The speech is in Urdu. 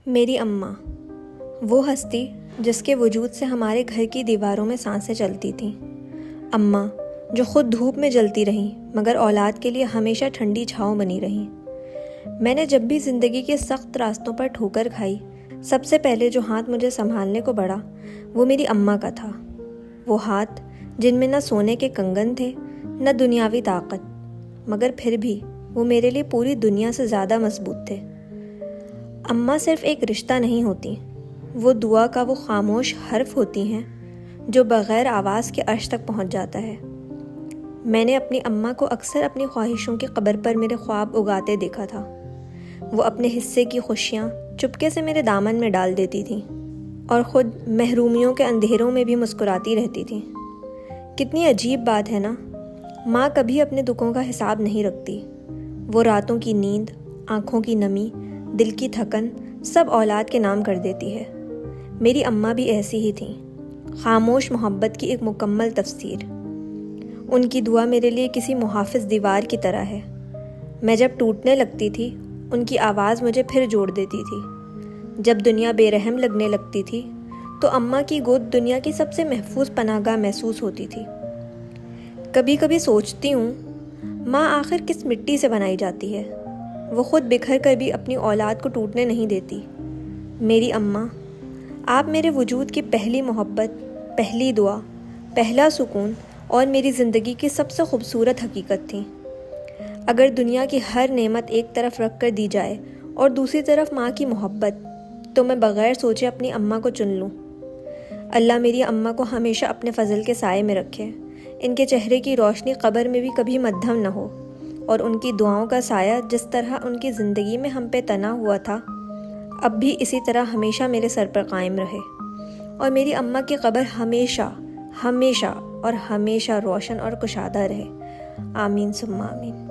میری اماں، وہ ہستی جس کے وجود سے ہمارے گھر کی دیواروں میں سانسیں چلتی تھیں۔ اماں جو خود دھوپ میں جلتی رہیں مگر اولاد کے لیے ہمیشہ ٹھنڈی چھاؤں بنی رہیں۔ میں نے جب بھی زندگی کے سخت راستوں پر ٹھوکر کھائی، سب سے پہلے جو ہاتھ مجھے سنبھالنے کو بڑھا وہ میری اماں کا تھا۔ وہ ہاتھ جن میں نہ سونے کے کنگن تھے نہ دنیاوی طاقت، مگر پھر بھی وہ میرے لیے پوری دنیا سے زیادہ مضبوط تھے۔ اماں صرف ایک رشتہ نہیں ہوتی، وہ دعا کا وہ خاموش حرف ہوتی ہیں جو بغیر آواز کے عرش تک پہنچ جاتا ہے۔ میں نے اپنی اماں کو اکثر اپنی خواہشوں کی قبر پر میرے خواب اگاتے دیکھا تھا۔ وہ اپنے حصے کی خوشیاں چپکے سے میرے دامن میں ڈال دیتی تھیں اور خود محرومیوں کے اندھیروں میں بھی مسکراتی رہتی تھیں۔ کتنی عجیب بات ہے نا، ماں کبھی اپنے دکھوں کا حساب نہیں رکھتی۔ وہ راتوں کی نیند، آنکھوں کی نمی، دل کی تھکن سب اولاد کے نام کر دیتی ہے۔ میری اماں بھی ایسی ہی تھیں، خاموش محبت کی ایک مکمل تفسیر۔ ان کی دعا میرے لیے کسی محافظ دیوار کی طرح ہے۔ میں جب ٹوٹنے لگتی تھی، ان کی آواز مجھے پھر جوڑ دیتی تھی۔ جب دنیا بے رحم لگنے لگتی تھی تو اماں کی گود دنیا کی سب سے محفوظ پناہ گاہ محسوس ہوتی تھی۔ کبھی کبھی سوچتی ہوں، ماں آخر کس مٹی سے بنائی جاتی ہے؟ وہ خود بکھر کر بھی اپنی اولاد کو ٹوٹنے نہیں دیتی۔ میری اماں، آپ میرے وجود کی پہلی محبت، پہلی دعا، پہلا سکون اور میری زندگی کی سب سے خوبصورت حقیقت تھیں۔ اگر دنیا کی ہر نعمت ایک طرف رکھ کر دی جائے اور دوسری طرف ماں کی محبت، تو میں بغیر سوچے اپنی اماں کو چن لوں۔ اللہ میری اماں کو ہمیشہ اپنے فضل کے سائے میں رکھے، ان کے چہرے کی روشنی قبر میں بھی کبھی مدھم نہ ہو، اور ان کی دعاؤں کا سایہ جس طرح ان کی زندگی میں ہم پہ تنا ہوا تھا، اب بھی اسی طرح ہمیشہ میرے سر پر قائم رہے، اور میری اماں کی قبر ہمیشہ ہمیشہ اور ہمیشہ روشن اور کشادہ رہے۔ آمین ثم آمین۔